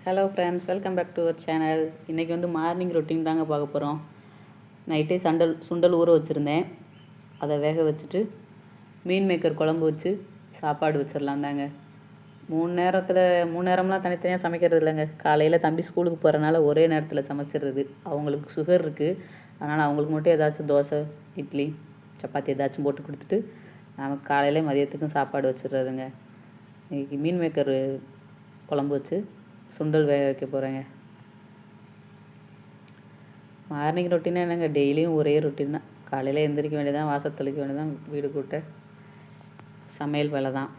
Hello friends, welcome back to our channel. இன்றைக்கி வந்து morning routine தாங்க பார்க்க போகிறோம். நைட்டே சுண்டல் ஊற வச்சுருந்தேன். அதை வேக வச்சுட்டு மீன் மேக்கர் குழம்பு வச்சு சாப்பாடு வச்சிடலாம் தாங்க. மூணு நேரம்லாம் தனித்தனியாக சமைக்கிறது இல்லைங்க. காலையில் தம்பி ஸ்கூலுக்கு போகிறனால ஒரே நேரத்தில் சமைச்சிடுறது. அவங்களுக்கு சுகர் இருக்குது, அதனால் அவங்களுக்கு மட்டும் ஏதாச்சும் தோசை, இட்லி, சப்பாத்தி ஏதாச்சும் போட்டு கொடுத்துட்டு நமக்கு காலையில் மதியத்துக்கும் சாப்பாடு வச்சிடுறதுங்க. இன்றைக்கி மீன் மேக்கர் குழம்பு வச்சு சுண்டல் வேக வைக்க போகிறேங்க. மார்னிங் ரொட்டீனா என்னங்க, டெய்லியும் ஒரே ரொட்டீன் தான். காலையில் எழுந்திரிக்க வேண்டியதான், வாசல் தெளிக்க வேண்டியதான், வீடு கூட்ட, சமையல் வேலை தான்.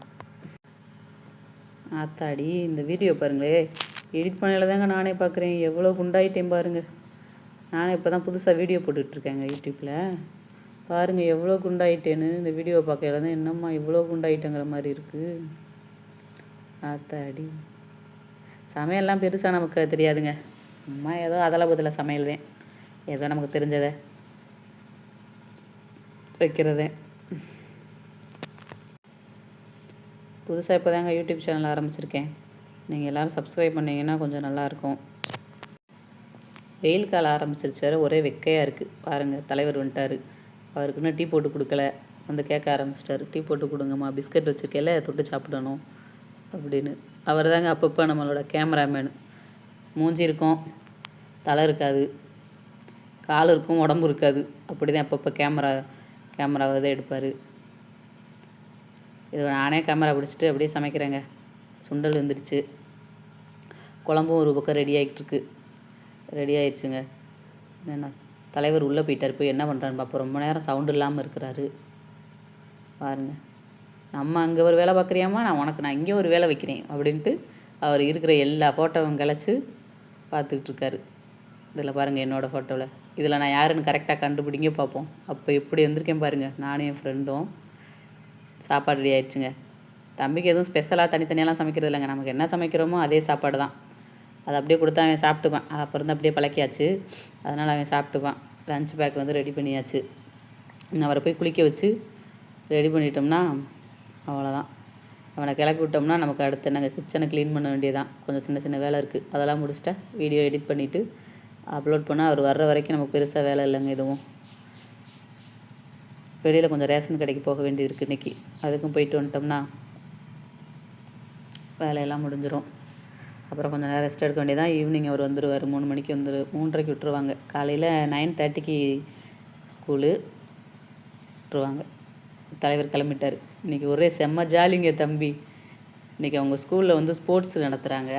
ஆத்தாடி, இந்த வீடியோ பாருங்களே, எடிட் பண்ணல தாங்க நானே பார்க்குறேன். எவ்வளோ குண்டாயிட்டேன் பாருங்கள். நானே இப்போ தான் புதுசாக வீடியோ போட்டுட்ருக்கேங்க யூடியூப்பில். பாருங்கள் எவ்வளோ குண்டாயிட்டேன்னு. இந்த வீடியோ பார்க்கல தான் என்னம்மா இவ்வளோ குண்டாயிட்டேங்கிற மாதிரி இருக்குது. ஆத்தாடி, சமையல்லாம் பெருசாக நமக்கு தெரியாதுங்க. அம்மா ஏதோ அதில் பதில் சமையல் தான், ஏதோ நமக்கு தெரிஞ்சதை வைக்கிறதே. புதுசாக இப்போ தாங்க யூடியூப் சேனல் ஆரம்பிச்சிருக்கேன். நீங்கள் எல்லோரும் சப்ஸ்கிரைப் பண்ணிங்கன்னா கொஞ்சம் நல்லாயிருக்கும். வெயில் காலம் ஆரம்பிச்சிருச்சாரு, ஒரே வெக்கையாக இருக்குது. பாருங்கள், தலைவர் வந்துட்டார். அவருக்கு இன்னும் டீ போட்டு கொடுக்கல, வந்து கேட்க ஆரம்பிச்சிட்டாரு. டீ போட்டு கொடுங்கம்மா, பிஸ்கட் வச்சுருக்கேல, தொட்டு சாப்பிடணும் அப்படின்னு. அவர் தாங்க அப்பப்போ நம்மளோட கேமராமேனு. மூஞ்சி இருக்கும், தலை இருக்காது, கால் இருக்கும், உடம்பு இருக்காது. அப்படி தான் அப்பப்போ கேமராவை தான் எடுப்பார். இது நானே கேமரா பிடிச்சிட்டு அப்படியே சமைக்கிறேங்க. சுண்டல் வந்துடுச்சு, குழம்பும் ஒரு பக்கம் ரெடி ஆகிடுச்சுங்க. என்ன தலைவர் உள்ளே போயிட்டார். போய் என்ன பண்ணுறான்னு பார்ப்போம். ரொம்ப நேரம் சவுண்டு இல்லாமல் இருக்கிறாரு பாருங்கள். நம்ம அங்கே ஒரு வேலை பார்க்குறியாம்மா, நான் இங்கே ஒரு வேலை வைக்கிறேன் அப்படின்ட்டு அவர் இருக்கிற எல்லா ஃபோட்டோவும் கிளச்சி பார்த்துக்கிட்டு இருக்காரு. இதில் பாருங்கள், என்னோடய ஃபோட்டோவில் இதில் நான் யாருன்னு கரெக்டாக கண்டுபிடிங்க பார்ப்போம். அப்போ எப்படி வந்திருக்கேன் பாருங்கள், நானும் என் ஃப்ரெண்டும். சாப்பாடு ரெடி ஆகிடுச்சுங்க. தம்பிக்கு எதுவும் ஸ்பெஷலாக தனித்தனியெல்லாம் சமைக்கிறது இல்லைங்க. நமக்கு என்ன சமைக்கிறோமோ அதே சாப்பாடு தான். அதை அப்படியே கொடுத்தா அவன் சாப்பிட்டுப்பான். அப்புறம் வந்து அப்படியே பழக்கியாச்சு, அதனால் அவன் சாப்பிட்டுப்பான். லஞ்ச் பேக் வந்து ரெடி பண்ணியாச்சு. இன்னும் அவரை போய் குளிக்க வச்சு ரெடி பண்ணிட்டோம்னா அவ்வளோதான். அவனை கிளப்பி விட்டோம்னா நமக்கு அடுத்து நாங்கள் கிச்சனை க்ளீன் பண்ண வேண்டியதான். கொஞ்சம் சின்ன சின்ன வேலை இருக்குது, அதெல்லாம் முடிச்சுட்டா வீடியோ எடிட் பண்ணிவிட்டு அப்லோட் பண்ணால் அவர் வர்ற வரைக்கும் நமக்கு பெருசாக வேலை இல்லைங்க. எதுவும் வெளியில் கொஞ்சம் ரேஷன் கடைக்கு போக வேண்டியது இருக்குது இன்றைக்கி. அதுக்கும் போயிட்டு வந்துட்டோம்னா வேலையெல்லாம் முடிஞ்சிடும். அப்புறம் கொஞ்சம் நேரம் ரெஸ்ட் எடுக்க வேண்டியதான். ஈவினிங் அவர் வந்துடுவார், 3 மணிக்கு 3:30 விட்டுருவாங்க. காலையில் 9:30 ஸ்கூலு விட்டுருவாங்க. தலைவர் கிளம்பிட்டார். இன்றைக்கி ஒரே செம்ம ஜாலிங்க தம்பி. இன்றைக்கி அவங்க ஸ்கூலில் வந்து ஸ்போர்ட்ஸ் நடத்துகிறாங்க.